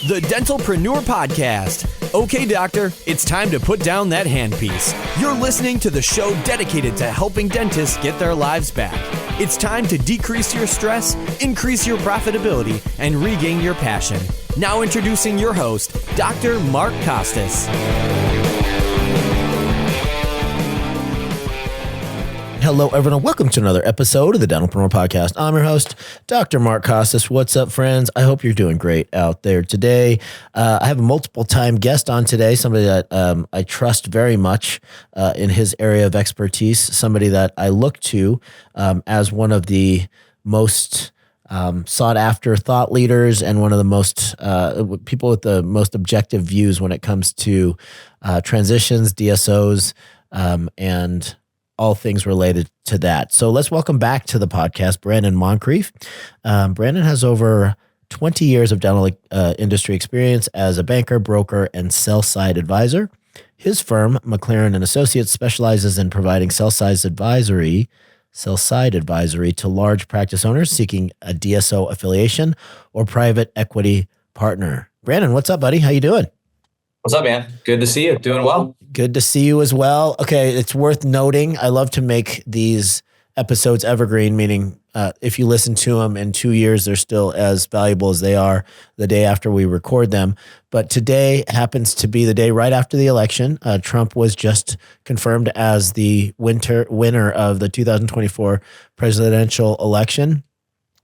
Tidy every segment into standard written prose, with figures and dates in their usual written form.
The Dentalpreneur Podcast. Okay, doctor, it's time to put down that handpiece. You're listening to the show dedicated to helping dentists get their lives back. It's time to decrease your stress, increase your profitability, and regain your passion. Now introducing your host, Dr. Mark Costas. Hello, everyone. Welcome to another episode of the Dentalpreneur Podcast. I'm your host, Dr. Mark Costas. What's up, friends? I hope you're doing great out there today. I have a multiple-time guest on today, somebody that I trust very much in his area of expertise, somebody that I look to as one of the most sought-after thought leaders and one of the most people with the most objective views when it comes to transitions, DSOs, and all things related to that. So let's welcome back to the podcast, Brannon Moncrief. Brannon has over 20 years of dental industry experience as a banker, broker, and sell-side advisor. His firm, McLerran Associates, specializes in providing sell-side advisory to large practice owners seeking a DSO affiliation or private equity partner. Brannon, what's up, buddy? How you doing? What's up, man? Good to see you. Doing well. Good to see you as well. Okay, it's worth noting, I love to make these episodes evergreen, meaning if you listen to them in 2 years, they're still as valuable as they are the day after we record them. But today happens to be the day right after the election. Trump was just confirmed as the winner of the 2024 presidential election.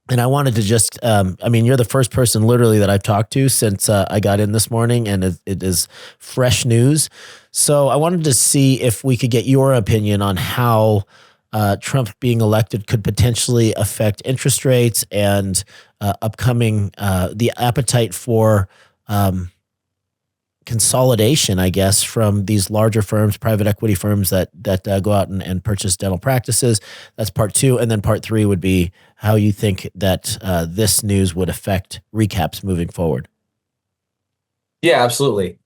And I wanted to just, you're the first person literally that I've talked to since I got in this morning, and it is fresh news. So I wanted to see if we could get your opinion on how Trump being elected could potentially affect interest rates and upcoming, the appetite for consolidation, I guess, from these larger firms, private equity firms that go out and purchase dental practices. That's part two. And then part three would be how you think that this news would affect recaps moving forward. Yeah, absolutely.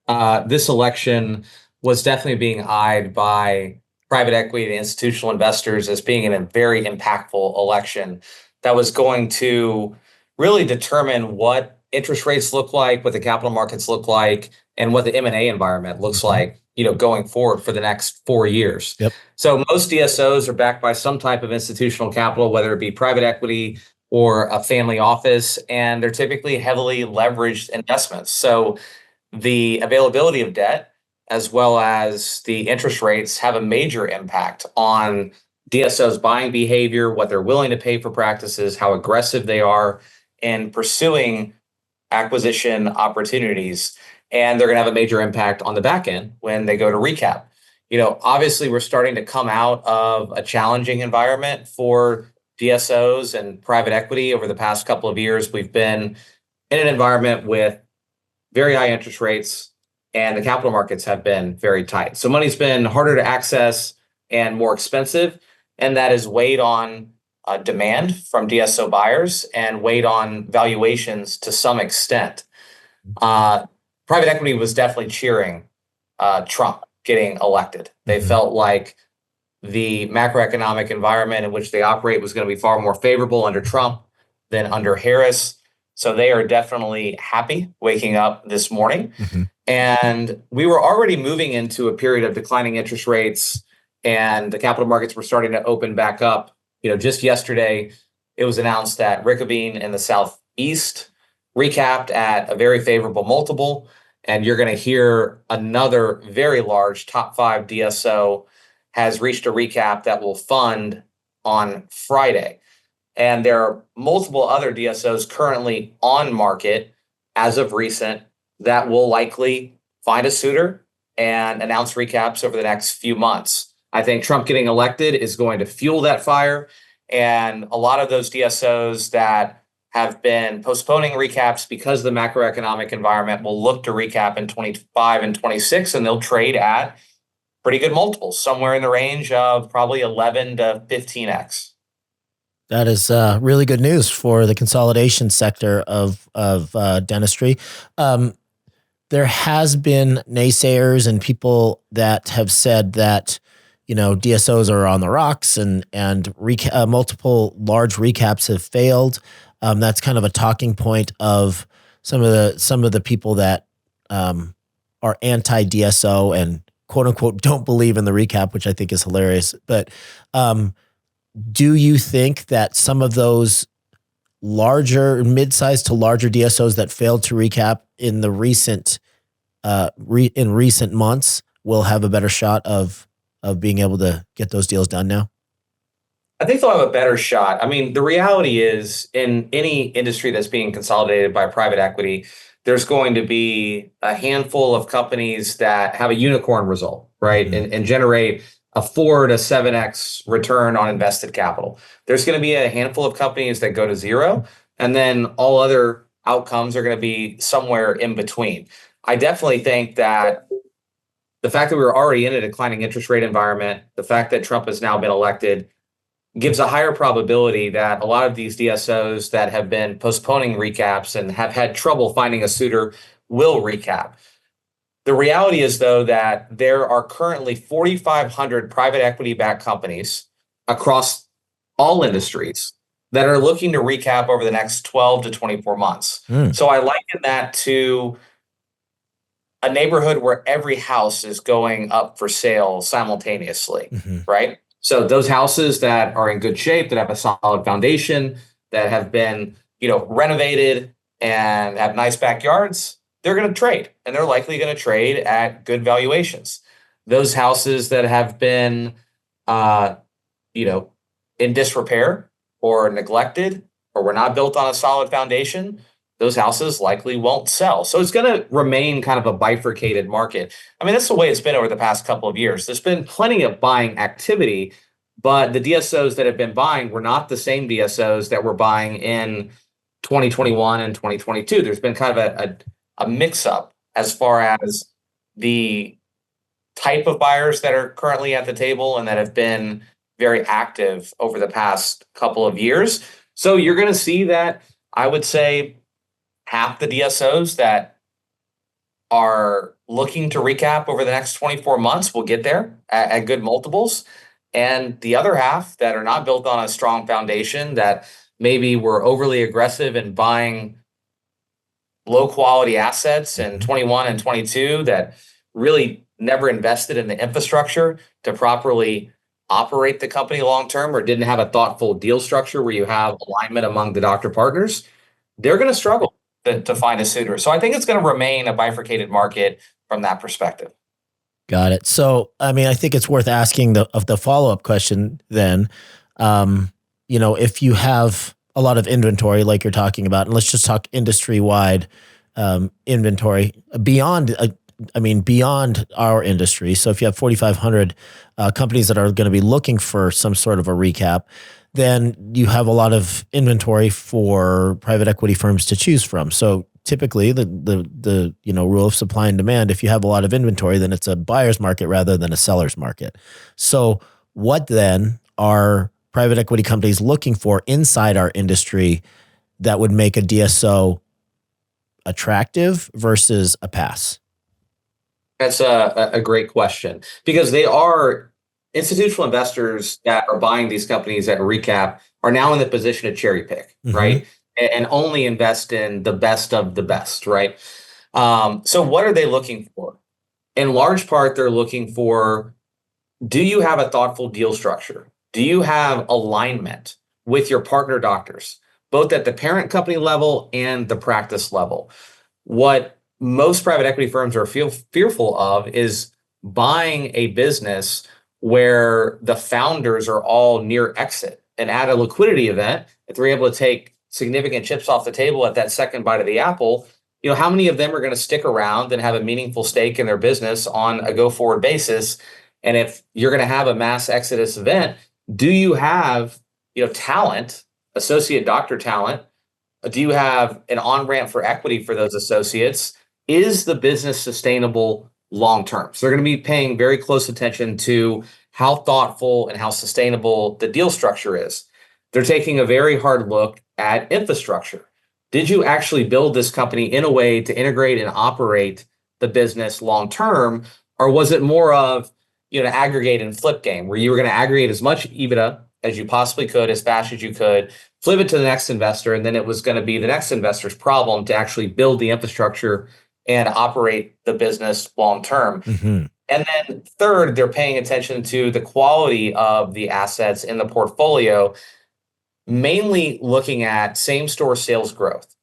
This election was definitely being eyed by private equity and institutional investors as being a very impactful election that was going to really determine what interest rates look like, what the capital markets look like, and what the M&A environment looks like, going forward for the next 4 years. Yep. So most DSOs are backed by some type of institutional capital, whether it be private equity or a family office, and they're typically heavily leveraged investments. So the availability of debt, as well as the interest rates, have a major impact on DSOs' buying behavior, what they're willing to pay for practices, how aggressive they are in pursuing acquisition opportunities. And they're going to have a major impact on the back end when they go to recap. Obviously, we're starting to come out of a challenging environment for DSOs and private equity. Over the past couple of years, we've been in an environment with very high interest rates, and the capital markets have been very tight. So money's been harder to access and more expensive, and that has weighed on demand from DSO buyers and weighed on valuations to some extent. Private equity was definitely cheering Trump getting elected. They felt like the macroeconomic environment in which they operate was going to be far more favorable under Trump than under Harris. So they are definitely happy waking up this morning. Mm-hmm. And we were already moving into a period of declining interest rates, and the capital markets were starting to open back up. Just yesterday, it was announced that Rickabine in the Southeast recapped at a very favorable multiple. And you're going to hear another very large top 5 DSO has reached a recap that will fund on Friday. And there are multiple other DSOs currently on market as of recent that will likely find a suitor and announce recaps over the next few months. I think Trump getting elected is going to fuel that fire. And a lot of those DSOs that have been postponing recaps because of the macroeconomic environment will look to recap in 25 and 26, and they'll trade at pretty good multiples, somewhere in the range of probably 11 to 15x. That is really good news for the consolidation sector of dentistry. There has been naysayers and people that have said that DSOs are on the rocks and multiple large recaps have failed. That's kind of a talking point of some of the people that are anti DSO and quote unquote don't believe in the recap, which I think is hilarious. But do you think that some of those larger, mid-sized to larger DSOs that failed to recap in the recent months will have a better shot of being able to get those deals done now? I think they'll have a better shot. I mean, the reality is in any industry that's being consolidated by private equity, there's going to be a handful of companies that have a unicorn result, right? Mm-hmm. And generate a 4 to 7x return on invested capital. There's going to be a handful of companies that go to zero, and then all other outcomes are going to be somewhere in between. I definitely think that the fact that we were already in a declining interest rate environment, the fact that Trump has now been elected, gives a higher probability that a lot of these DSOs that have been postponing recaps and have had trouble finding a suitor will recap. The reality is, though, that there are currently 4,500 private equity-backed companies across all industries that are looking to recap over the next 12 to 24 months. So I liken that to a neighborhood where every house is going up for sale simultaneously, right? So those houses that are in good shape, that have a solid foundation, that have been, renovated and have nice backyards, they're going to trade, and they're likely going to trade at good valuations. Those houses that have been, in disrepair or neglected or were not built on a solid foundation, those houses likely won't sell. So it's going to remain kind of a bifurcated market. I mean, that's the way it's been over the past couple of years. There's been plenty of buying activity, but the DSOs that have been buying were not the same DSOs that were buying in 2021 and 2022. There's been kind of a mix-up as far as the type of buyers that are currently at the table and that have been very active over the past couple of years. So you're going to see that, I would say, half the DSOs that are looking to recap over the next 24 months will get there at good multiples. And the other half that are not built on a strong foundation, that maybe were overly aggressive in buying low quality assets in 21 and 22, that really never invested in the infrastructure to properly operate the company long term, or didn't have a thoughtful deal structure where you have alignment among the doctor partners, they're going to struggle to find a suitor. So I think it's going to remain a bifurcated market from that perspective. Got it. So, I mean, I think it's worth asking the follow-up question then. If you have a lot of inventory like you're talking about, and let's just talk industry-wide inventory beyond our industry. So if you have 4,500 companies that are going to be looking for some sort of a recap, then you have a lot of inventory for private equity firms to choose from. So typically the rule of supply and demand, if you have a lot of inventory, then it's a buyer's market rather than a seller's market. So what then are private equity companies looking for inside our industry that would make a DSO attractive versus a pass? That's a great question, because they are institutional investors that are buying these companies at recap are now in the position to cherry pick, right? And only invest in the best of the best, right? So what are they looking for? In large part, they're looking for, do you have a thoughtful deal structure? Do you have alignment with your partner doctors, both at the parent company level and the practice level? What most private equity firms are fearful of is buying a business where the founders are all near exit, and at a liquidity event, if they're able to take significant chips off the table at that second bite of the apple, how many of them are going to stick around and have a meaningful stake in their business on a go-forward basis? And if you're going to have a mass exodus event, do you have, talent, associate doctor talent? Do you have an on-ramp for equity for those associates? Is the business sustainable long-term? So they're going to be paying very close attention to how thoughtful and how sustainable the deal structure is. They're taking a very hard look at infrastructure. Did you actually build this company in a way to integrate and operate the business long-term? Or was it more of, an aggregate and flip game where you were going to aggregate as much EBITDA as you possibly could, as fast as you could, flip it to the next investor, and then it was going to be the next investor's problem to actually build the infrastructure and operate the business long term. Mm-hmm. And then third, they're paying attention to the quality of the assets in the portfolio, mainly looking at same-store sales growth.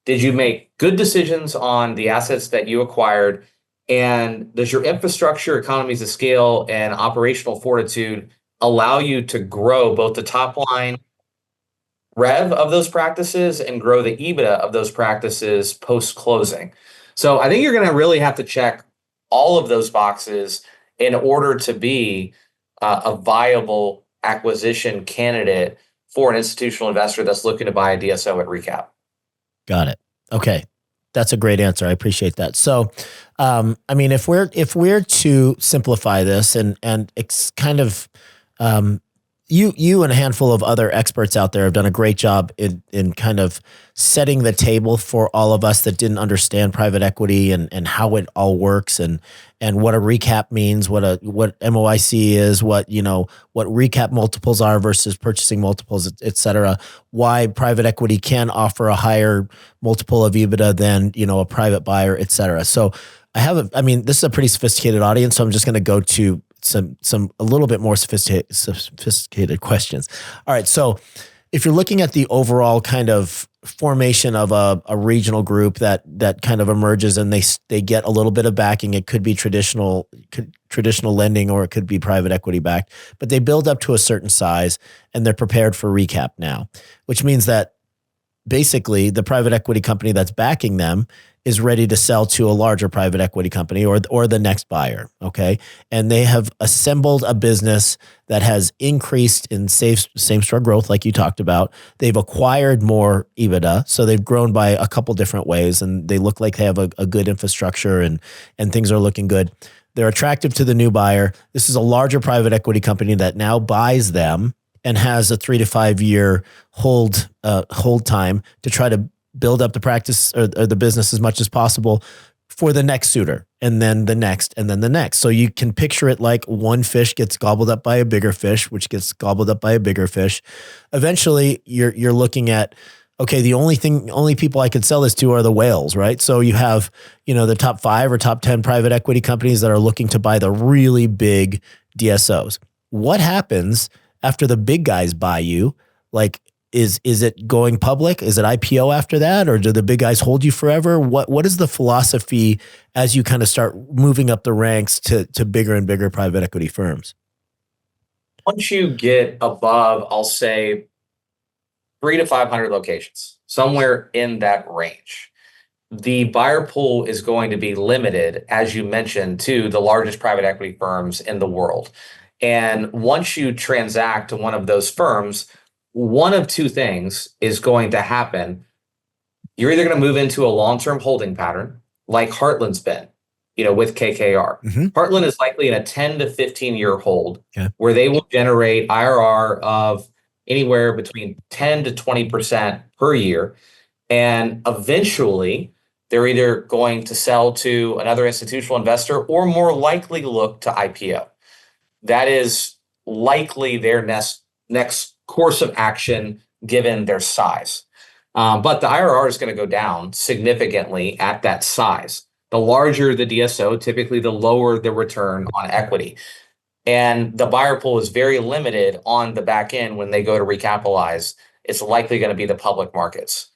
Did you make good decisions on the assets that you acquired? And does your infrastructure, economies of scale, and operational fortitude allow you to grow both the top line rev of those practices and grow the EBITDA of those practices post-closing? So I think you're going to really have to check all of those boxes in order to be a viable acquisition candidate for an institutional investor that's looking to buy a DSO at recap. Got it. Okay. That's a great answer. I appreciate that. So, I mean, if we're to simplify this and it's kind of, you and a handful of other experts out there have done a great job in kind of setting the table for all of us that didn't understand private equity and how it all works and what a recap means, what MOIC is, what recap multiples are versus purchasing multiples, et cetera, why private equity can offer a higher multiple of EBITDA than, a private buyer, et cetera. So this is a pretty sophisticated audience, so I'm just going to go to some a little bit more sophisticated questions. All right. So if you're looking at the overall kind of formation of a regional group that kind of emerges and they get a little bit of backing, it could be traditional lending or it could be private equity backed, but they build up to a certain size and they're prepared for recap now, which means that basically the private equity company that's backing them is ready to sell to a larger private equity company or the next buyer. Okay. And they have assembled a business that has increased in same-store growth, like you talked about. They've acquired more EBITDA. So they've grown by a couple different ways and they look like they have a good infrastructure and things are looking good. They're attractive to the new buyer. This is a larger private equity company that now buys them and has a 3 to 5 year hold time to try to build up the practice or the business as much as possible for the next suitor and then the next and then the next. So you can picture it like one fish gets gobbled up by a bigger fish, which gets gobbled up by a bigger fish. Eventually you're looking at, okay, the only people I could sell this to are the whales, right? So you have, the top 5 or top 10 private equity companies that are looking to buy the really big DSOs. What happens after the big guys buy you? Like, is it going public? Is it IPO after that? Or do the big guys hold you forever? What is the philosophy as you kind of start moving up the ranks to bigger and bigger private equity firms? Once you get above, I'll say 300 to 500 locations, somewhere in that range, the buyer pool is going to be limited, as you mentioned, to the largest private equity firms in the world. And once you transact to one of those firms, one of two things is going to happen. You're either going to move into a long-term holding pattern like Heartland's been, with KKR. Mm-hmm. Heartland is likely in a 10 to 15 year hold where they will generate IRR of anywhere between 10 to 20% per year. And eventually they're either going to sell to another institutional investor or more likely look to IPO. That is likely their next course of action given their size. But the IRR is going to go down significantly at that size. The larger the DSO, typically the lower the return on equity. And the buyer pool is very limited on the back end when they go to recapitalize. It's likely going to be the public markets.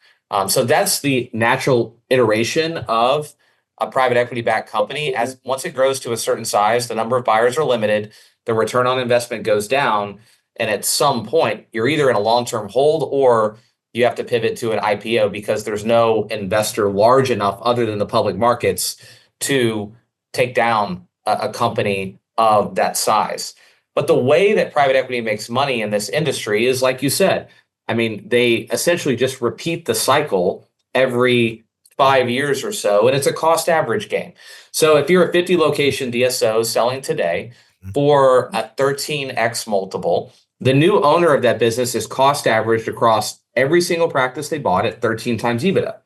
So that's the natural iteration of a private equity backed company. As once it grows to a certain size, the number of buyers are limited, the return on investment goes down. And at some point, you're either in a long-term hold or you have to pivot to an IPO because there's no investor large enough other than the public markets to take down a company of that size. But the way that private equity makes money in this industry is, like you said, they essentially just repeat the cycle every 5 years or so, and it's a cost average game. So if you're a 50 location DSO selling today for a 13x multiple, the new owner of that business is cost averaged across every single practice they bought at 13 times EBITDA.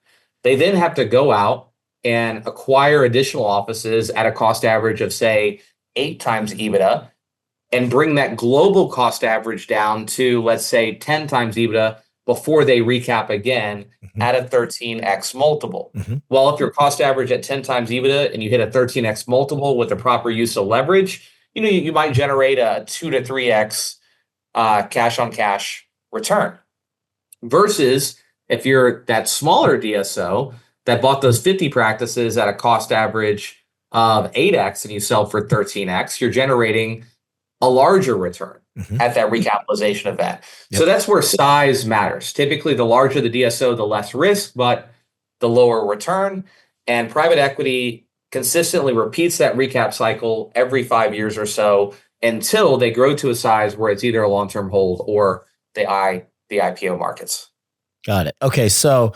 They then have to go out and acquire additional offices at a cost average of, say, 8 times EBITDA and bring that global cost average down to, let's say, 10 times EBITDA before they recap again at a 13x multiple. Well, if your cost average at 10 times EBITDA and you hit a 13x multiple with the proper use of leverage, you might generate a 2 to 3x cash on cash return. Versus if you're that smaller DSO that bought those 50 practices at a cost average of 8x and you sell for 13x, you're generating a larger return at that recapitalization event. So that's where size matters. Typically, the larger the DSO, the less risk, but the lower return. And private equity consistently repeats that recap cycle every 5 years or so until they grow to a size where it's either a long-term hold or the IPO markets. Got it. Okay. So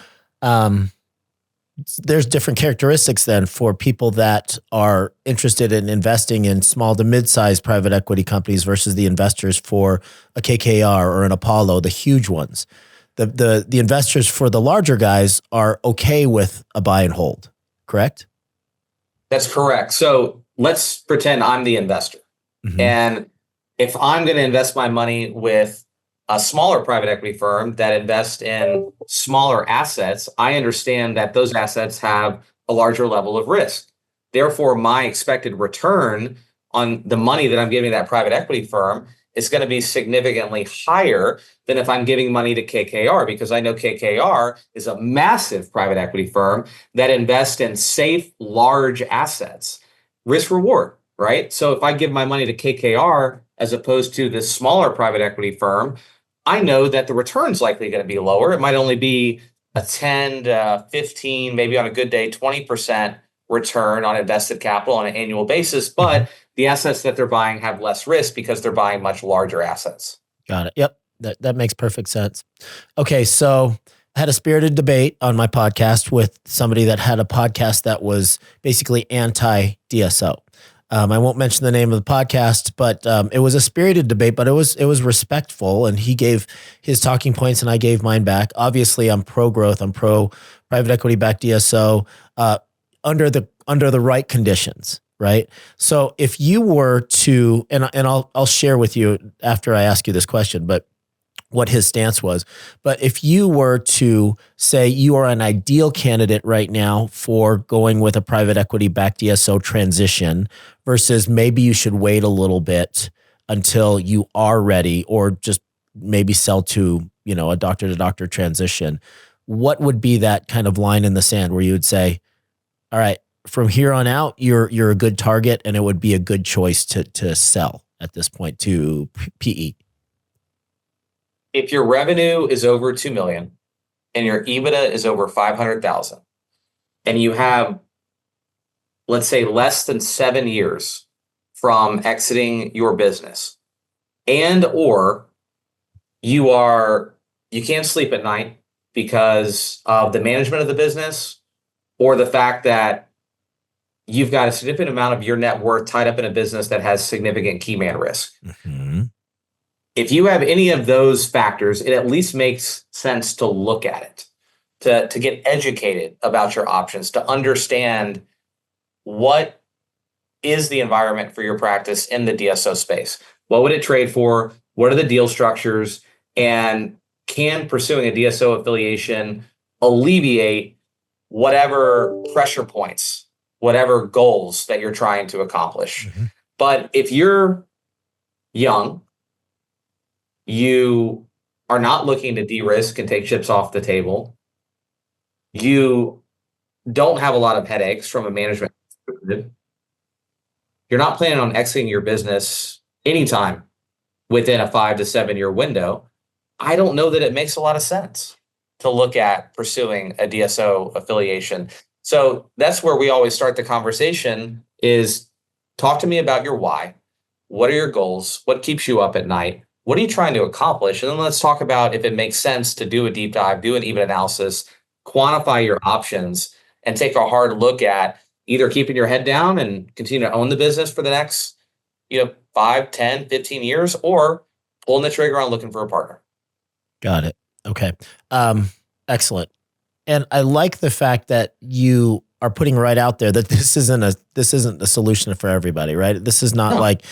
there's different characteristics then for people that are interested in investing in small to mid-sized private equity companies versus the investors for a KKR or an Apollo, the huge ones. The investors for the larger guys are okay with a buy and hold, correct? That's correct. So let's pretend I'm the investor. And if I'm going to invest my money with a smaller private equity firm that invests in smaller assets, I understand that those assets have a larger level of risk. Therefore, my expected return on the money that I'm giving that private equity firm is going to be significantly higher than if I'm giving money to KKR, because I know KKR is a massive private equity firm that invests in safe, large assets. Risk reward, right? So if I give my money to KKR as opposed to this smaller private equity firm, I know that the return's likely going to be lower. It might only be a 10 to 15, maybe on a good day, 20% return on invested capital on an annual basis. But the assets that they're buying have less risk because they're buying much larger assets. Got it. Yep. That makes perfect sense. Okay. So I had a spirited debate on my podcast with somebody that had a podcast that was basically anti-DSO. I won't mention the name of the podcast, but it was a spirited debate, but it was respectful, and he gave his talking points and I gave mine back. Obviously, I'm pro growth. I'm pro private equity backed DSO under the right conditions, right? So if you were to, and I'll share with you after I ask you this question, but what his stance was. But if you were to say you are an ideal candidate right now for going with a private equity backed DSO transition versus maybe you should wait a little bit until you are ready, or just maybe sell to, a doctor to doctor transition, what would be that kind of line in the sand where you would say, all right, from here on out, you're a good target and it would be a good choice to sell at this point to PE? If your revenue is over 2 million and your EBITDA is over 500,000 and you have, let's say, less than 7 years from exiting your business, and or you can't sleep at night because of the management of the business or the fact that you've got a significant amount of your net worth tied up in a business that has significant key man risk. If you have any of those factors, it at least makes sense to look at it, to get educated about your options, to understand what is the environment for your practice in the DSO space. What would it trade for? What are the deal structures? And can pursuing a DSO affiliation alleviate whatever pressure points, whatever goals that you're trying to accomplish? But if you're young, you are not looking to de-risk and take chips off the table, you don't have a lot of headaches from a management perspective, you're not planning on exiting your business anytime within a 5 to 7 year window, I don't know that it makes a lot of sense to look at pursuing a DSO affiliation. So that's where we always start the conversation is talk to me about your why. What are your goals? What keeps you up at night? What are you trying to accomplish? And then let's talk about if it makes sense to do a deep dive, do an EBIT analysis, quantify your options, and take a hard look at either keeping your head down and continue to own the business for the next 5, 10, 15 years, or pulling the trigger on looking for a partner. Got it. Okay. Excellent. And I like the fact that you are putting right out there that this isn't a solution for everybody, right? This is not like,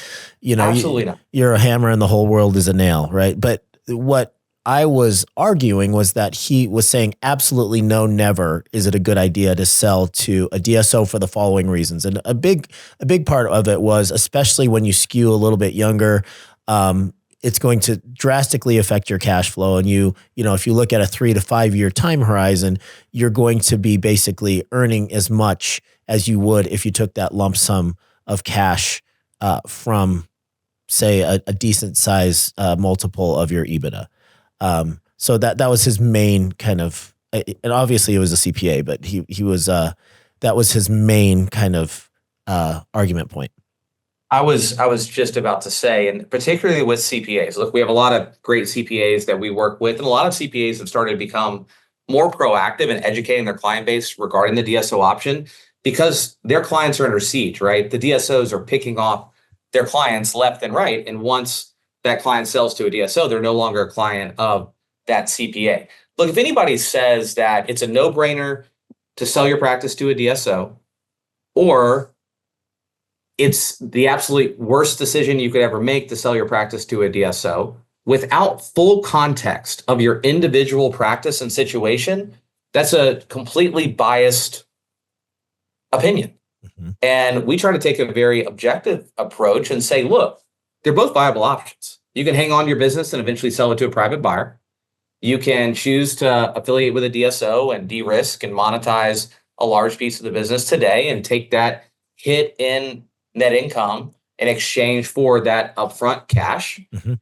absolutely not. You're a hammer and the whole world is a nail, right? But what I was arguing was that he was saying absolutely no, never is it a good idea to sell to a DSO for the following reasons. And a big part of it was, especially when you skew a little bit younger, it's going to drastically affect your cash flow. And if you look at a 3 to 5 year time horizon, you're going to be basically earning as much as you would if you took that lump sum of cash from, say, a decent size multiple of your EBITDA. So that was his main kind of, and obviously it was a CPA, but he was that was his main kind of argument point. I was just about to say, and particularly with CPAs, look, we have a lot of great CPAs that we work with, and a lot of CPAs have started to become more proactive in educating their client base regarding the DSO option because their clients are under siege, right? The DSOs are picking off their clients left and right. And once that client sells to a DSO, they're no longer a client of that CPA. Look, if anybody says that it's a no-brainer to sell your practice to a DSO, or it's the absolute worst decision you could ever make to sell your practice to a DSO without full context of your individual practice and situation, that's a completely biased opinion. Mm-hmm. And we try to take a very objective approach and say, look, they're both viable options. You can hang on to your business and eventually sell it to a private buyer. You can choose to affiliate with a DSO and de-risk and monetize a large piece of the business today and take that hit in net income in exchange for that upfront cash. Mm-hmm.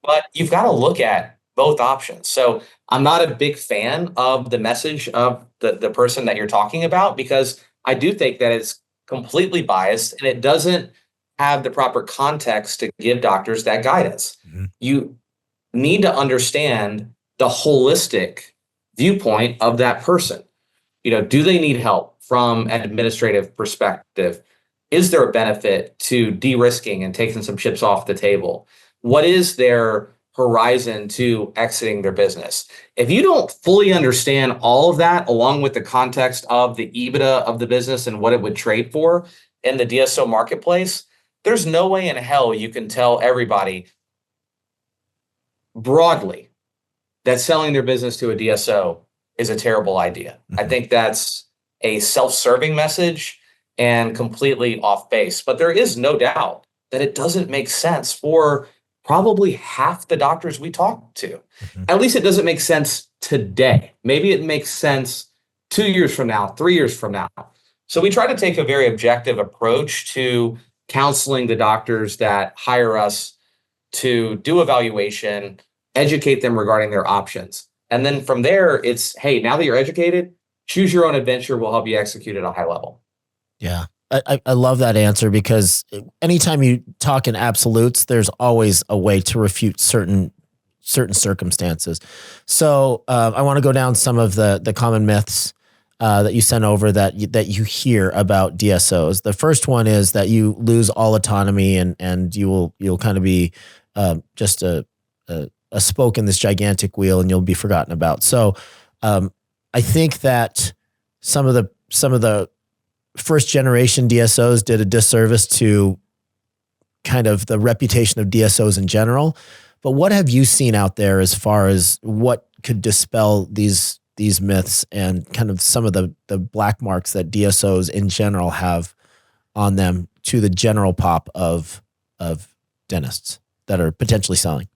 But you've got to look at both options. So I'm not a big fan of the message of the person that you're talking about because I do think that it's completely biased and it doesn't have the proper context to give doctors that guidance. Mm-hmm. You need to understand the holistic viewpoint of that person. Do they need help from an administrative perspective? Is there a benefit to de-risking and taking some chips off the table? What is their horizon to exiting their business? If you don't fully understand all of that, along with the context of the EBITDA of the business and what it would trade for in the DSO marketplace, there's no way in hell you can tell everybody broadly that selling their business to a DSO is a terrible idea. Mm-hmm. I think that's a self-serving message and completely off base. But there is no doubt that it doesn't make sense for probably half the doctors we talk to. Mm-hmm. At least it doesn't make sense today. Maybe it makes sense 2 years from now, 3 years from now. So we try to take a very objective approach to counseling the doctors that hire us to do a valuation, educate them regarding their options. And then from there, it's, hey, now that you're educated, choose your own adventure. We'll help you execute at a high level. Yeah. I love that answer because anytime you talk in absolutes, there's always a way to refute certain circumstances. So I want to go down some of the common myths that you sent over that you hear about DSOs. The first one is that you lose all autonomy and you'll kind of be just a spoke in this gigantic wheel and you'll be forgotten about. So I think that some of the first generation DSOs did a disservice to kind of the reputation of DSOs in general. But what have you seen out there as far as what could dispel these myths and kind of some of the black marks that DSOs in general have on them to the general pop of dentists that are potentially selling?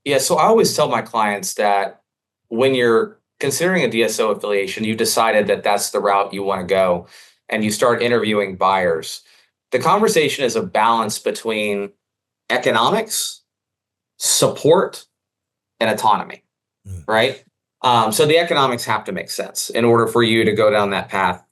Yeah, so I always tell my clients that when you're considering a DSO affiliation, you've decided that that's the route you want to go, and you start interviewing buyers. The conversation is a balance between economics, support, and autonomy, right? So the economics have to make sense in order for you to go down that path.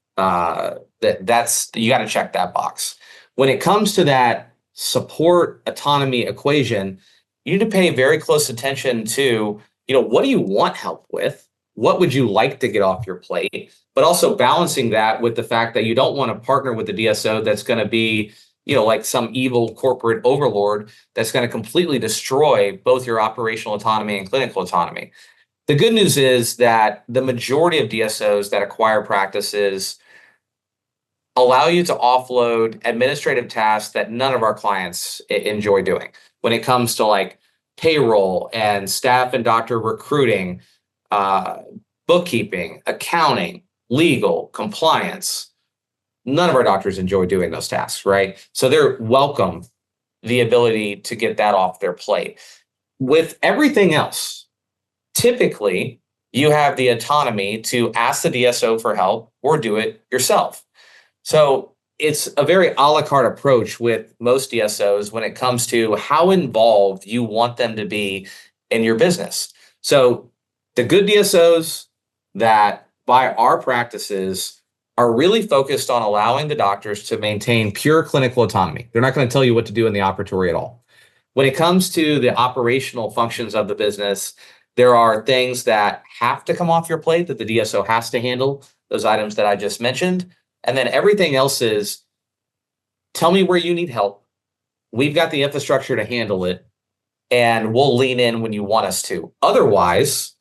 That's you got to check that box. When it comes to that support autonomy equation, you need to pay very close attention to, what do you want help with? What would you like to get off your plate? But also balancing that with the fact that you don't want to partner with the DSO that's going to be, like some evil corporate overlord that's going to completely destroy both your operational autonomy and clinical autonomy. The good news is that the majority of DSOs that acquire practices allow you to offload administrative tasks that none of our clients enjoy doing. When it comes to like payroll and staff and doctor recruiting, bookkeeping, accounting, legal, compliance, none of our doctors enjoy doing those tasks, right? So they're welcome the ability to get that off their plate. With everything else, typically you have the autonomy to ask the DSO for help or do it yourself. So it's a very a la carte approach with most DSOs when it comes to how involved you want them to be in your business. So the good DSOs that buy our practices are really focused on allowing the doctors to maintain pure clinical autonomy. They're not going to tell you what to do in the operatory at all. When it comes to the operational functions of the business, there are things that have to come off your plate that the DSO has to handle, those items that I just mentioned. And then everything else is, tell me where you need help. We've got the infrastructure to handle it, and we'll lean in when you want us to. Otherwise,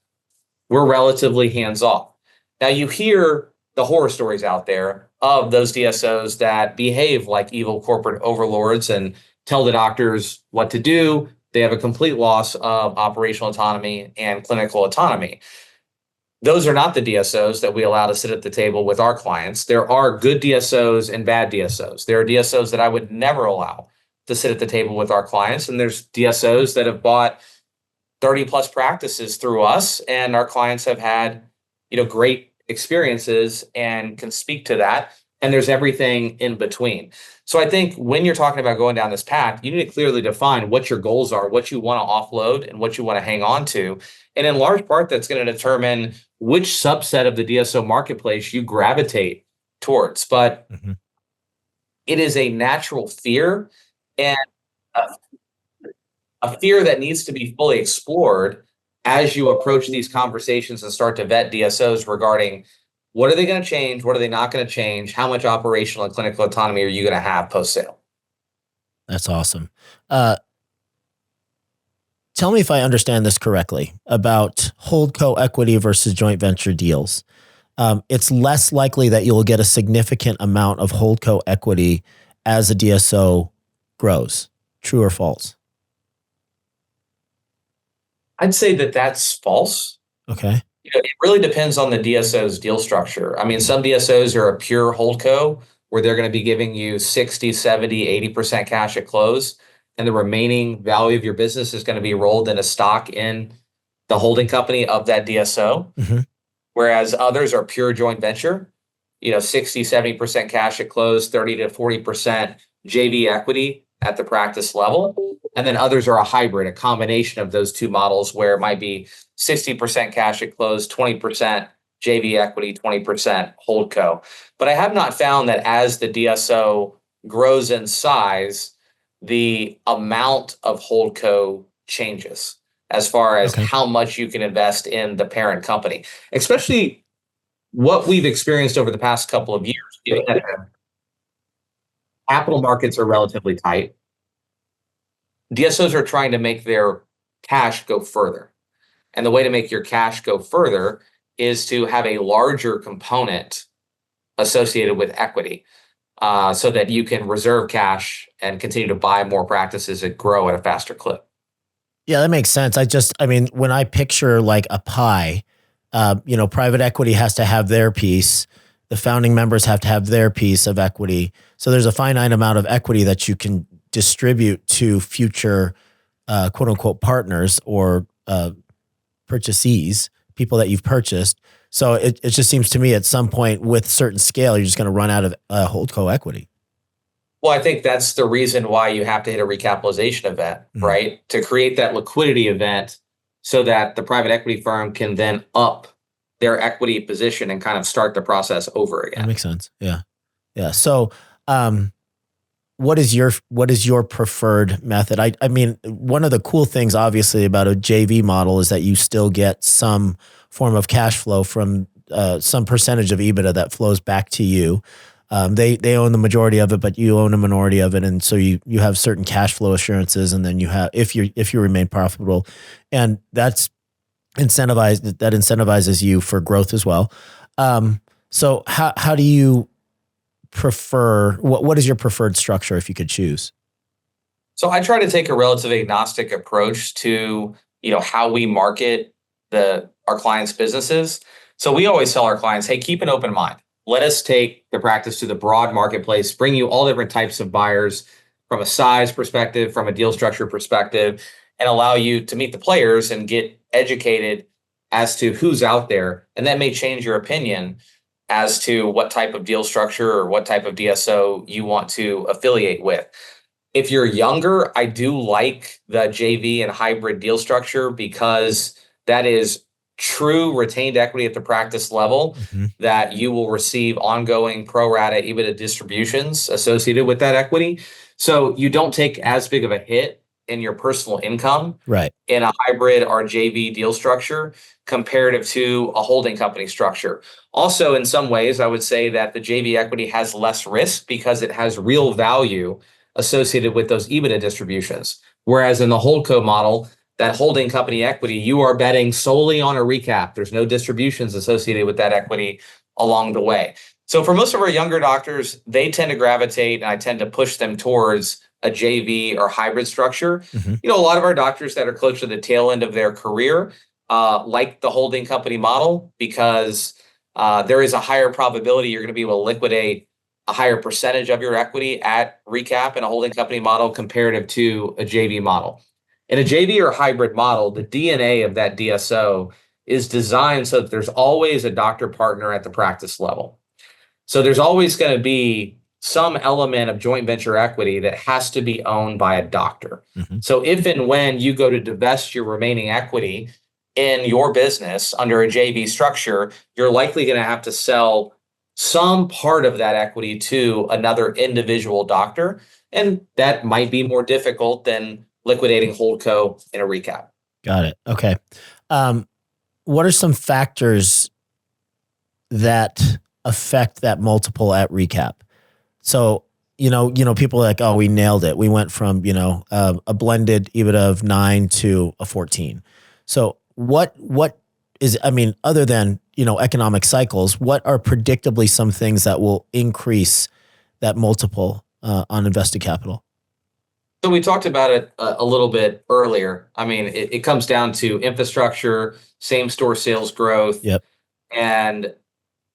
we're relatively hands-off. Now, you hear the horror stories out there of those DSOs that behave like evil corporate overlords and tell the doctors what to do. They have a complete loss of operational autonomy and clinical autonomy. Those are not the DSOs that we allow to sit at the table with our clients. There are good DSOs and bad DSOs. There are DSOs that I would never allow to sit at the table with our clients. And there's DSOs that have bought 30 plus practices through us, and our clients have had, great experiences and can speak to that. And there's everything in between. So I think when you're talking about going down this path, you need to clearly define what your goals are, what you want to offload and what you want to hang on to. And in large part, that's going to determine which subset of the DSO marketplace you gravitate towards. But it is a natural fear, and a fear that needs to be fully explored as you approach these conversations and start to vet DSOs regarding what are they going to change? What are they not going to change? How much operational and clinical autonomy are you going to have post-sale? That's awesome. Tell me if I understand this correctly about holdco equity versus joint venture deals. It's less likely that you'll get a significant amount of holdco equity as a DSO grows. True or false? I'd say that that's false. Okay. It really depends on the DSO's deal structure. I mean, some DSOs are a pure holdco where they're going to be giving you 60, 70, 80% cash at close, and the remaining value of your business is going to be rolled in a stock in the holding company of that DSO. Whereas others are pure joint venture, 60, 70% cash at close, 30 to 40% JV equity at the practice level. And then others are a hybrid, a combination of those two models where it might be 60% cash at close, 20% JV equity, 20% holdco. But I have not found that as the DSO grows in size, the amount of holdco changes as far as how much you can invest in the parent company, especially what we've experienced over the past couple of years. Given that capital markets are relatively tight, DSOs are trying to make their cash go further. And the way to make your cash go further is to have a larger component associated with equity so that you can reserve cash and continue to buy more practices and grow at a faster clip. Yeah, that makes sense. When I picture like a pie, private equity has to have their piece. The founding members have to have their piece of equity. So there's a finite amount of equity that you can distribute to future quote unquote partners or purchasees, people that you've purchased. So it just seems to me at some point with certain scale, you're just going to run out of holdco equity. Well, I think that's the reason why you have to hit a recapitalization event, right? To create that liquidity event so that the private equity firm can then up their equity position and kind of start the process over again. That makes sense. Yeah. Yeah. So, what is your preferred method? I mean, one of the cool things obviously about a JV model is that you still get some form of cash flow from some percentage of EBITDA that flows back to you. They own the majority of it, but you own a minority of it, and so you have certain cash flow assurances, and then you have if you remain profitable, and that incentivizes you for growth as well. So how do you prefer? What is your preferred structure if you could choose? So I try to take a relatively agnostic approach to, how we market our clients' businesses. So we always tell our clients, hey, keep an open mind. Let us take the practice to the broad marketplace, bring you all different types of buyers from a size perspective, from a deal structure perspective, and allow you to meet the players and get educated as to who's out there. And that may change your opinion as to what type of deal structure or what type of DSO you want to affiliate with. If you're younger, I do like the JV and hybrid deal structure because that is true retained equity at the practice level that you will receive ongoing pro rata EBITDA distributions associated with that equity. So you don't take as big of a hit in your personal income in a hybrid or JV deal structure comparative to a holding company structure. Also, in some ways, I would say that the JV equity has less risk because it has real value associated with those EBITDA distributions. Whereas in the holdco model, that holding company equity, you are betting solely on a recap. There's no distributions associated with that equity along the way. So for most of our younger doctors, they tend to gravitate, and I tend to push them towards a JV or hybrid structure. A lot of our doctors that are close to the tail end of their career like the holding company model because there is a higher probability you're going to be able to liquidate a higher percentage of your equity at recap in a holding company model comparative to a JV model. In a JV or hybrid model, the DNA of that DSO is designed so that there's always a doctor partner at the practice level. So there's always going to be some element of joint venture equity that has to be owned by a doctor. So if and when you go to divest your remaining equity in your business under a JV structure, you're likely going to have to sell some part of that equity to another individual doctor. And that might be more difficult than liquidating holdco in a recap. Got it. Okay. What are some factors that affect that multiple at recap? So, people are like, oh, we nailed it. We went from, a blended EBITDA of 9 to a 14. So what is, other than, economic cycles, what are predictably some things that will increase that multiple on invested capital? So we talked about it a little bit earlier. It comes down to infrastructure, same store sales growth, and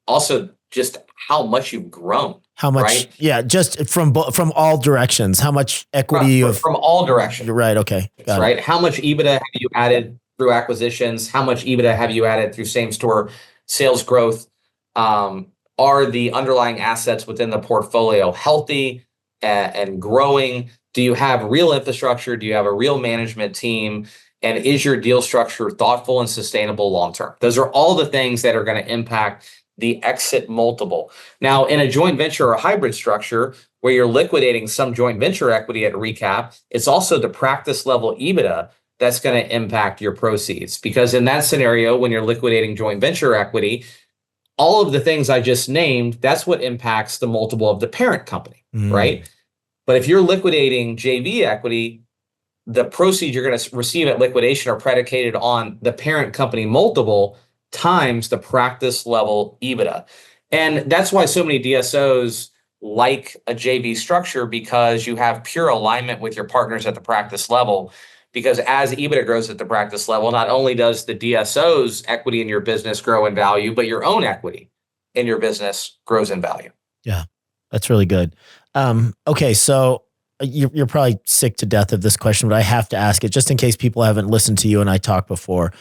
also just how much you've grown. How much? Right? Yeah, just from all directions. How much equity from all directions? Right. Okay. Got it. How much EBITDA have you added through acquisitions? How much EBITDA have you added through same store sales growth? Are the underlying assets within the portfolio healthy and growing? Do you have real infrastructure? Do you have a real management team? And is your deal structure thoughtful and sustainable long-term? Those are all the things that are going to impact the exit multiple. Now, in a joint venture or hybrid structure where you're liquidating some joint venture equity at recap, it's also the practice level EBITDA that's going to impact your proceeds. Because in that scenario, when you're liquidating joint venture equity, all of the things I just named, that's what impacts the multiple of the parent company, right? But if you're liquidating JV equity, the proceeds you're going to receive at liquidation are predicated on the parent company multiple times the practice level EBITDA. And that's why so many DSOs like a JV structure, because you have pure alignment with your partners at the practice level. Because as EBITDA grows at the practice level, not only does the DSO's equity in your business grow in value, but your own equity in your business grows in value. Yeah, that's really good. Okay, so you're probably sick to death of this question, but I have to ask it just in case people haven't listened to you and I talk before.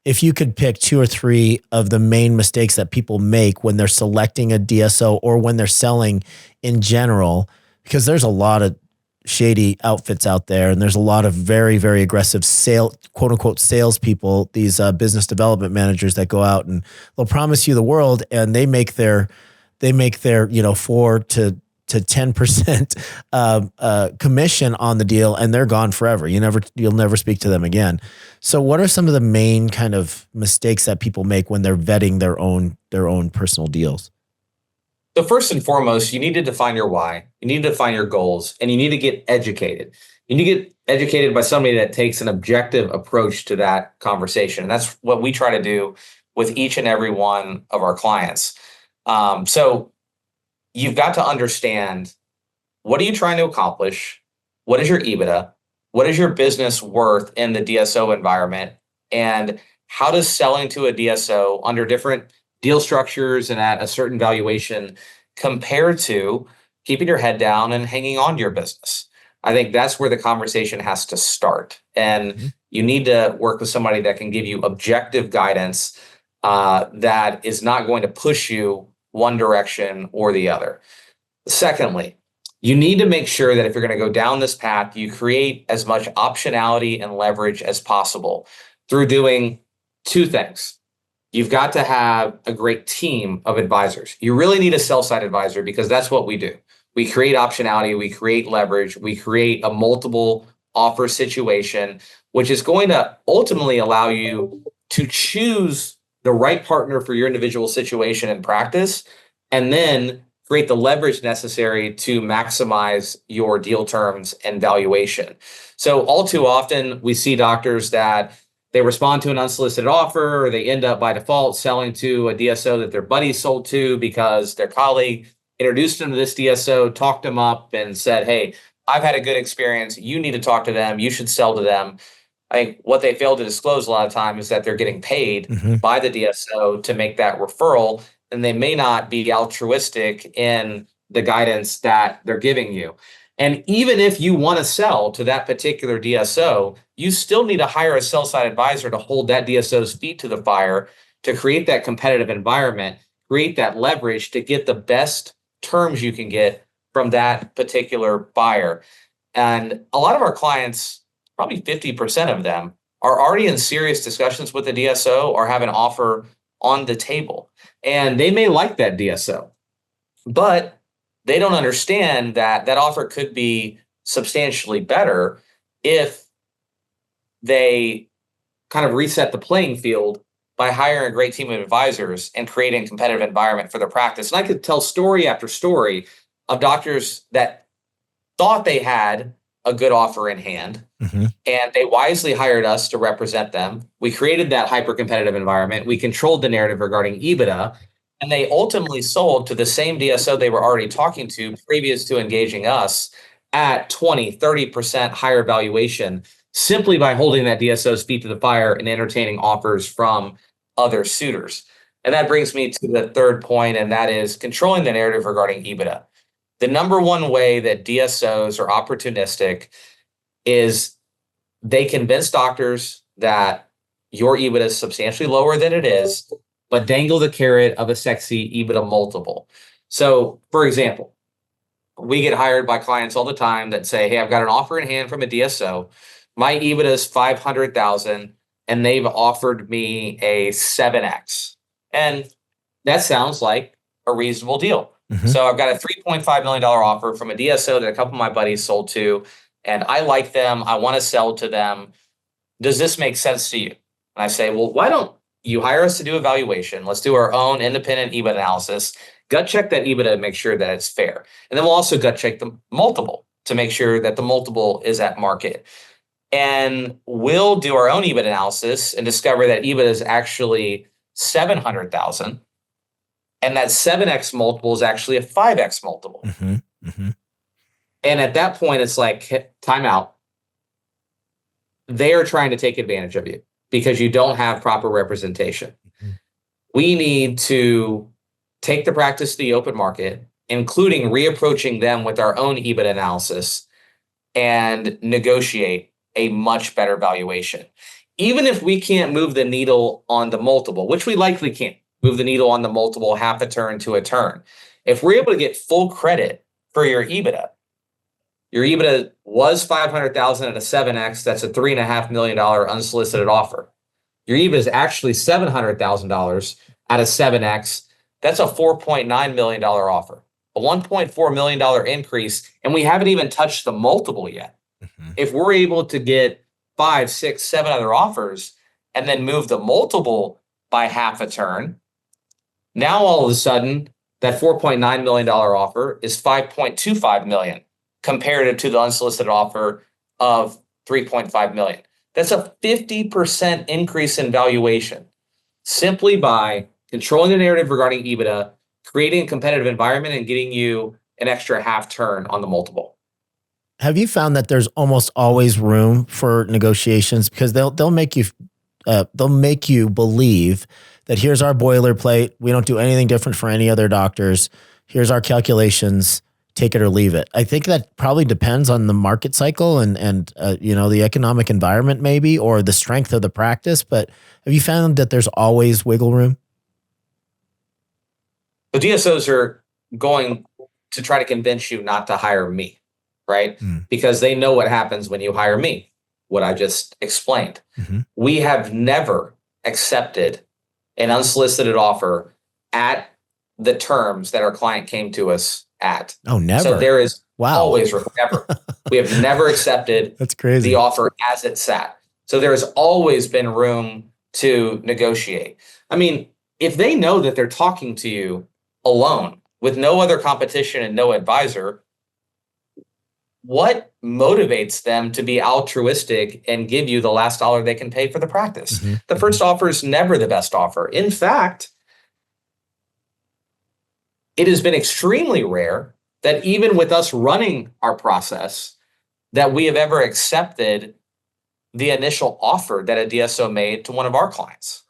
If you could pick 2 or 3 of the main mistakes that people make when they're selecting a DSO or when they're selling in general, because there's a lot of shady outfits out there, and there's a lot of very, very aggressive quote unquote salespeople, these business development managers that go out and they'll promise you the world, and they make their 4 to 10% commission on the deal, and they're gone forever. You'll never speak to them again. So what are some of the main kind of mistakes that people make when they're vetting their own personal deals? So first and foremost, you need to define your why. You need to define your goals, and you need to get educated. You need to get educated by somebody that takes an objective approach to that conversation. And that's what we try to do with each and every one of our clients. So you've got to understand, what are you trying to accomplish? What is your EBITDA? What is your business worth in the DSO environment? And how does selling to a DSO under different deal structures and at a certain valuation compare to keeping your head down and hanging on to your business? I think that's where the conversation has to start. And you need to work with somebody that can give you objective guidance that is not going to push you one direction or the other. Secondly, you need to make sure that if you're going to go down this path, you create as much optionality and leverage as possible through doing two things. You've got to have a great team of advisors. You really need a sell-side advisor, because that's what we do. We create optionality, we create leverage, we create a multiple offer situation, which is going to ultimately allow you to choose the right partner for your individual situation and practice, and then create the leverage necessary to maximize your deal terms and valuation. So all too often, we see doctors that they respond to an unsolicited offer, or they end up by default selling to a DSO that their buddy sold to because their colleague introduced them to this DSO, talked them up, and said, hey, I've had a good experience. You need to talk to them. You should sell to them. I think what they fail to disclose a lot of times is that they're getting paid by the DSO to make that referral, and they may not be altruistic in the guidance that they're giving you. And even if you want to sell to that particular DSO, you still need to hire a sell-side advisor to hold that DSO's feet to the fire, to create that competitive environment, create that leverage to get the best terms you can get from that particular buyer. And a lot of our clients, probably 50% of them, are already in serious discussions with the DSO or have an offer on the table. And they may like that DSO, but they don't understand that that offer could be substantially better if they kind of reset the playing field by hiring a great team of advisors and creating a competitive environment for their practice. And I could tell story after story of doctors that thought they had a good offer in hand, and they wisely hired us to represent them. We created that hyper-competitive environment. We controlled the narrative regarding EBITDA, and they ultimately sold to the same DSO they were already talking to previous to engaging us at 20, 30% higher valuation, simply by holding that DSO's feet to the fire and entertaining offers from other suitors. And that brings me to the third point, and that is controlling the narrative regarding EBITDA. The number one way that DSOs are opportunistic is they convince doctors that your EBITDA is substantially lower than it is, but dangle the carrot of a sexy EBITDA multiple. So, for example, we get hired by clients all the time that say, hey, I've got an offer in hand from a DSO. My EBITDA is 500,000, and they've offered me a 7X. And that sounds like a reasonable deal. So I've got a $3.5 million offer from a DSO that a couple of my buddies sold to, and I like them. I want to sell to them. Does this make sense to you? And I say, well, why don't you hire us to do a valuation? Let's do our own independent EBITDA analysis, gut check that EBITDA and make sure that it's fair. And then we'll also gut check the multiple to make sure that the multiple is at market. And we'll do our own EBITDA analysis and discover that EBITDA is actually 700,000. And that 7X multiple is actually a 5X multiple. And at that point, it's like, time out. They are trying to take advantage of you because you don't have proper representation. We need to take the practice to the open market, including reapproaching them with our own EBITDA analysis, and negotiate a much better valuation. Even if we can't move the needle on the multiple, which we likely can't move the needle on the multiple half a turn to a turn. If we're able to get full credit for your EBITDA was 500,000 at a 7X, that's a $3.5 million unsolicited offer. Your EBITDA is actually $700,000 at a 7X, that's a $4.9 million offer, a $1.4 million increase, and we haven't even touched the multiple yet. If we're able to get 5, 6, 7 other offers and then move the multiple by half a turn, now all of a sudden that $4.9 million offer is $5.25 million compared to the unsolicited offer of $3.5 million. That's a 50% increase in valuation simply by controlling the narrative regarding EBITDA, creating a competitive environment and getting you an extra half turn on the multiple. Have you found that there's almost always room for negotiations because they'll make you believe that here's our boilerplate. We don't do anything different for any other doctors. Here's our calculations. Take it or leave it. I think that probably depends on the market cycle and the economic environment maybe, or the strength of the practice. But have you found that there's always wiggle room? The DSOs are going to try to convince you not to hire me, right? Because they know what happens when you hire me, what I just explained. We have never accepted an unsolicited offer at the terms that our client came to us at. Oh, never. So there is always never. We have never accepted That's crazy. the offer as it sat. So there has always been room to negotiate. I mean, if they know that they're talking to you alone with no other competition and no advisor, what motivates them to be altruistic and give you the last dollar they can pay for the practice? The first offer is never the best offer. In fact, it has been extremely rare that even with us running our process, that we have ever accepted the initial offer that a DSO made to one of our clients.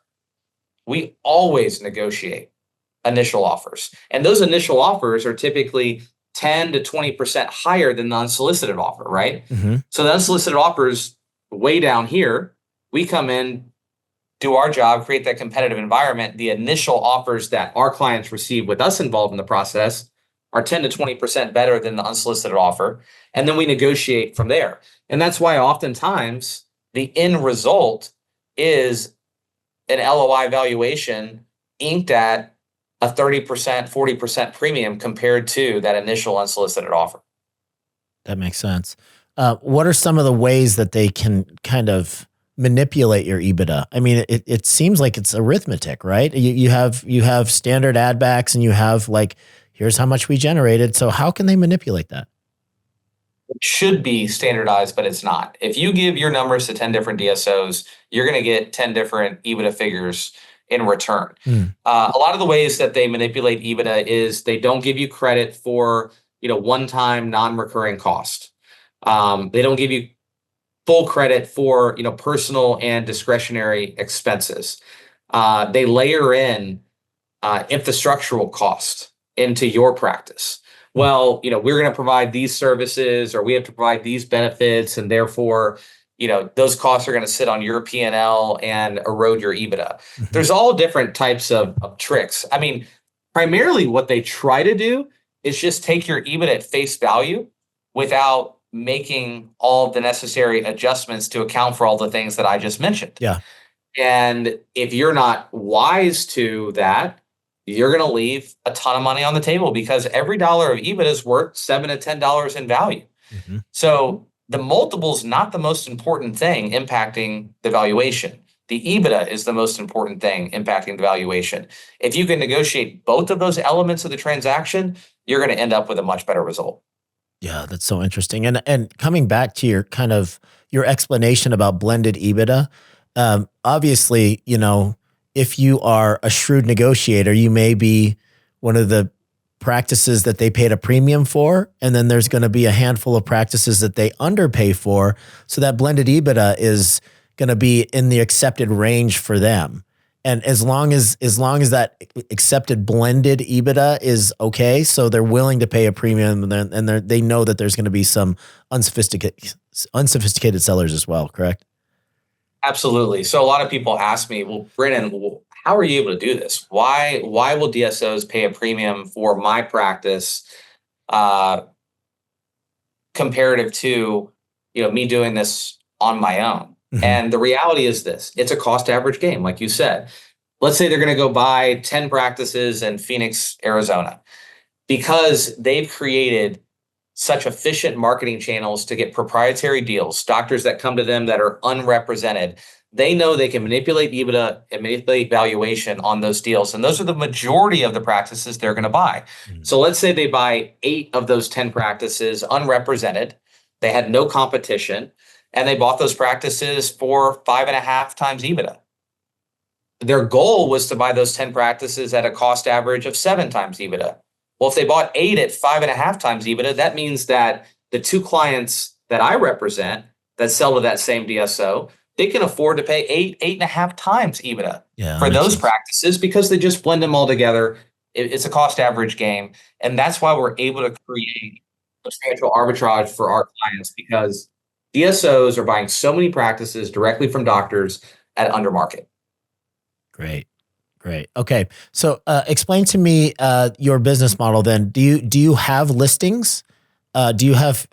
We always negotiate initial offers. And those initial offers are typically 10 to 20% higher than the unsolicited offer, right? So the unsolicited offers way down here, we come in, do our job, create that competitive environment. The initial offers that our clients receive with us involved in the process are 10 to 20% better than the unsolicited offer. And then we negotiate from there. And that's why oftentimes the end result is an LOI valuation inked at a 30%, 40% premium compared to that initial unsolicited offer. That makes sense. What are some of the ways that they can kind of manipulate your EBITDA? I mean, it seems like it's arithmetic, right? You have standard add backs and you have like, here's how much we generated. So how can they manipulate that? It should be standardized, but it's not. If you give your numbers to 10 different DSOs, you're going to get 10 different EBITDA figures in return. A lot of the ways that they manipulate EBITDA is they don't give you credit for, one-time non-recurring cost. They don't give you full credit for, personal and discretionary expenses. They layer in infrastructural cost into your practice. Well, we're going to provide these services, or we have to provide these benefits, and therefore, those costs are going to sit on your P&L and erode your EBITDA. There's all different types of tricks. I mean, primarily what they try to do is just take your EBITDA at face value without making all of the necessary adjustments to account for all the things that I just mentioned. Yeah. And if you're not wise to that, you're going to leave a ton of money on the table, because every dollar of EBITDA is worth $7 to $10 in value. So the multiple is not the most important thing impacting the valuation. The EBITDA is the most important thing impacting the valuation. If you can negotiate both of those elements of the transaction, you're going to end up with a much better result. Yeah, that's so interesting. And coming back to your explanation about blended EBITDA, obviously, if you are a shrewd negotiator, you may be one of the practices that they paid a premium for, and then there's going to be a handful of practices that they underpay for. So that blended EBITDA is going to be in the accepted range for them. And as long as that accepted blended EBITDA is okay, so they're willing to pay a premium, and they know that there's going to be some unsophisticated sellers as well, correct? Absolutely. So a lot of people ask me, well, Brannon, how are you able to do this? Why will DSOs pay a premium for my practice comparative to me doing this on my own? And the reality is this: it's a cost average game, like you said. Let's say they're going to go buy 10 practices in Phoenix, Arizona, because they've created such efficient marketing channels to get proprietary deals, doctors that come to them that are unrepresented. They know they can manipulate EBITDA and manipulate valuation on those deals. And those are the majority of the practices they're going to buy. So let's say they buy 8 of those 10 practices unrepresented. They had no competition, and they bought those practices for 5.5 times EBITDA. their goal was to buy those 10 practices at a cost average of 7 times EBITDA. Well, if they bought 8 at 5.5 times EBITDA, that means that the 2 clients that I represent that sell to that same DSO, they can afford to pay 8.5 times EBITDA for those practices because they just blend them all together. It's a cost average game. And that's why we're able to create substantial arbitrage for our clients, because DSOs are buying so many practices directly from doctors at under market. Great. Okay. So explain to me your business model then. Do you have listings? Do you have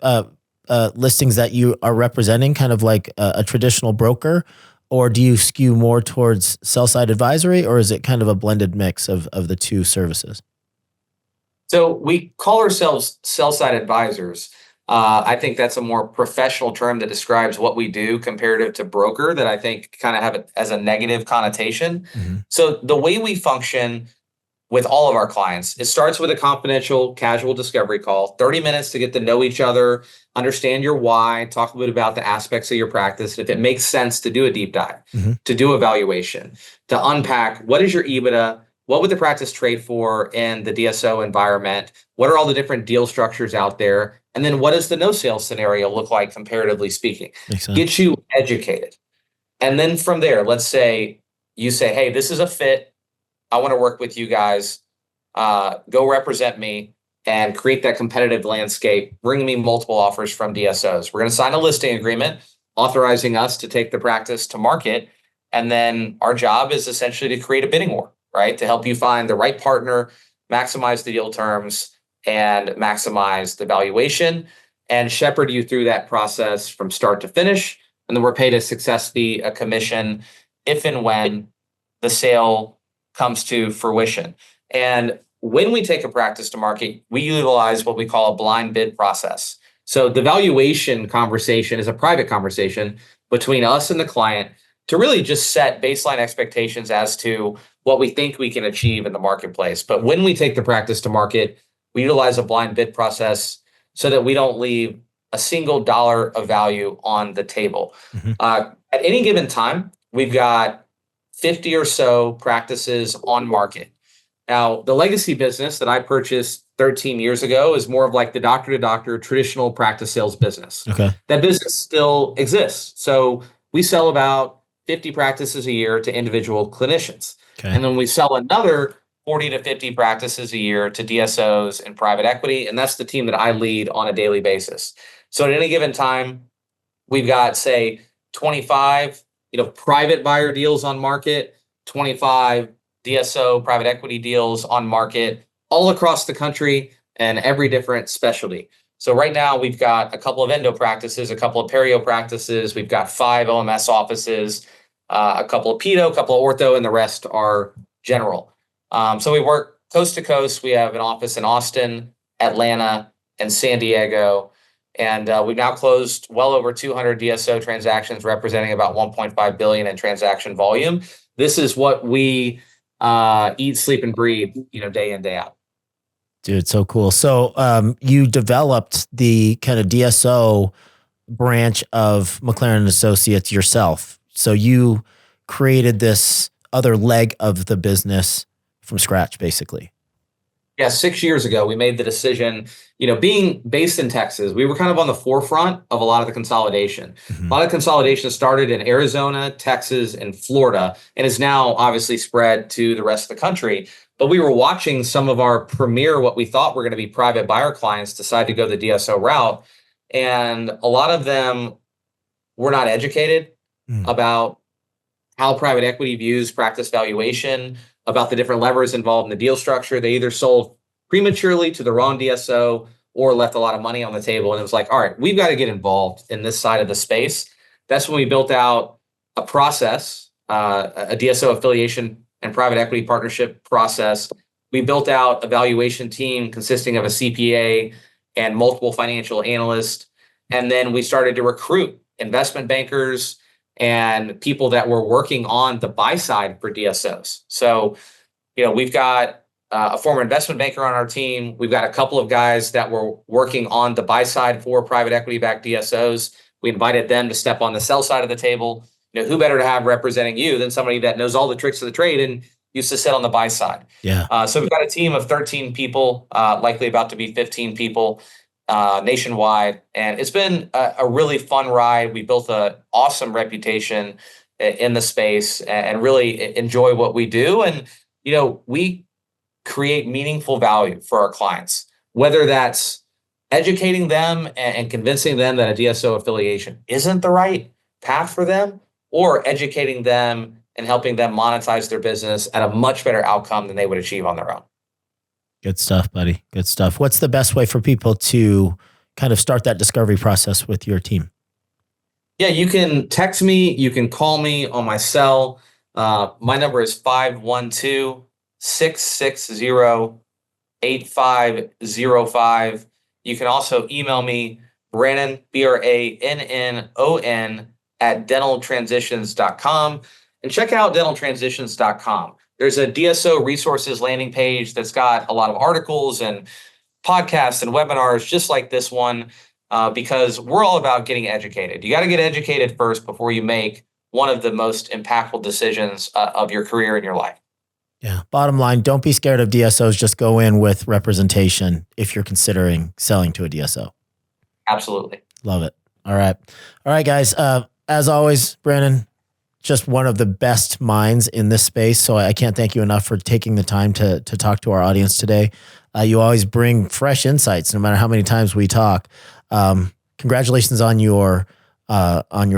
listings that you are representing, kind of like a traditional broker, or do you skew more towards sell-side advisory, or is it kind of a blended mix of the 2 services? So we call ourselves sell-side advisors. I think that's a more professional term that describes what we do comparative to broker, that I think kind of have it as a negative connotation. Mm-hmm. So the way we function with all of our clients, it starts with a confidential, casual discovery call, 30 minutes to get to know each other, understand your why, talk a bit about the aspects of your practice, and if it makes sense to do a deep dive, to do evaluation, to unpack what is your EBITDA, what would the practice trade for in the DSO environment, what are all the different deal structures out there, and then what does the no sales scenario look like comparatively speaking? Get you educated. And then from there, let's say you say, hey, this is a fit. I want to work with you guys. Go represent me and create that competitive landscape. Bring me multiple offers from DSOs. We're going to sign a listing agreement authorizing us to take the practice to market. And then our job is essentially to create a bidding war, right? To help you find the right partner, maximize the deal terms, and maximize the valuation, and shepherd you through that process from start to finish. And then we're paid a success fee, a commission, if and when the sale comes to fruition. And when we take a practice to market, we utilize what we call a blind bid process. So the valuation conversation is a private conversation between us and the client to really just set baseline expectations as to what we think we can achieve in the marketplace. But when we take the practice to market, we utilize a blind bid process so that we don't leave a single dollar of value on the table. At any given time, we've got 50 or so practices on market. Now, the legacy business that I purchased 13 years ago is more of like the doctor-to-doctor traditional practice sales business. Okay. That business still exists. So we sell about 50 practices a year to individual clinicians. Okay. And then we sell another 40 to 50 practices a year to DSOs and private equity. And that's the team that I lead on a daily basis. So at any given time, we've got, say, 25, private buyer deals on market, 25 DSO private equity deals on market all across the country and every different specialty. So right now we've got a couple of endo practices, a couple of perio practices. We've got 5 OMS offices, a couple of pedo, a couple of ortho, and the rest are general. So we work coast to coast. We have an office in Austin, Atlanta, and San Diego. And we've now closed well over 200 DSO transactions, representing about 1.5 billion in transaction volume. This is what we eat, sleep, and breathe, day in, day out. Dude, so cool. So you developed the kind of DSO branch of McLerran Associates yourself. So you created this other leg of the business from scratch, basically. Yeah, 6 years ago, we made the decision, being based in Texas, we were kind of on the forefront of a lot of the consolidation. A lot of consolidation started in Arizona, Texas, and Florida, and is now obviously spread to the rest of the country. But we were watching some of our premier, what we thought were going to be private buyer clients, decide to go the DSO route. And a lot of them were not educated about how private equity views practice valuation, about the different levers involved in the deal structure. They either sold prematurely to the wrong DSO or left a lot of money on the table. And it was like, all right, we've got to get involved in this side of the space. That's when we built out a process, a DSO affiliation and private equity partnership process. We built out a valuation team consisting of a CPA and multiple financial analysts. And then we started to recruit investment bankers and people that were working on the buy side for DSOs. So, we've got a former investment banker on our team. We've got a couple of guys that were working on the buy side for private equity backed DSOs. We invited them to step on the sell side of the table. who better to have representing you than somebody that knows all the tricks of the trade and used to sit on the buy side. Yeah. So we've got a team of 13 people, likely about to be 15 people nationwide. And it's been a really fun ride. We built an awesome reputation in the space and really enjoy what we do. And, we create meaningful value for our clients, whether that's educating them and convincing them that a DSO affiliation isn't the right path for them, or educating them and helping them monetize their business at a much better outcome than they would achieve on their own. Good stuff, buddy. Good stuff. What's the best way for people to kind of start that discovery process with your team? Yeah, you can text me. You can call me on my cell. My number is 512-660-8505. You can also email me, Brannon, BRANNON, at dentaltransitions.com. And check out dentaltransitions.com. There's a DSO resources landing page that's got a lot of articles and podcasts and webinars just like this one, because we're all about getting educated. You got to get educated first before you make one of the most impactful decisions of your career and your life. Yeah. Bottom line, don't be scared of DSOs. Just go in with representation if you're considering selling to a DSO. Absolutely. Love it. All right. All right, guys. As always, Brannon, just one of the best minds in this space. So I can't thank you enough for taking the time to talk to our audience today. You always bring fresh insights, no matter how many times we talk. Congratulations on your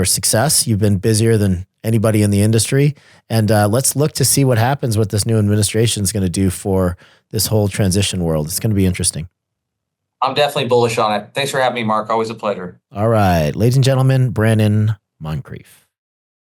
success. You've been busier than anybody in the industry. And let's look to see what happens, what this new administration is going to do for this whole transition world. It's going to be interesting. I'm definitely bullish on it. Thanks for having me, Mark. Always a pleasure. All right. Ladies and gentlemen, Brannon Moncrief.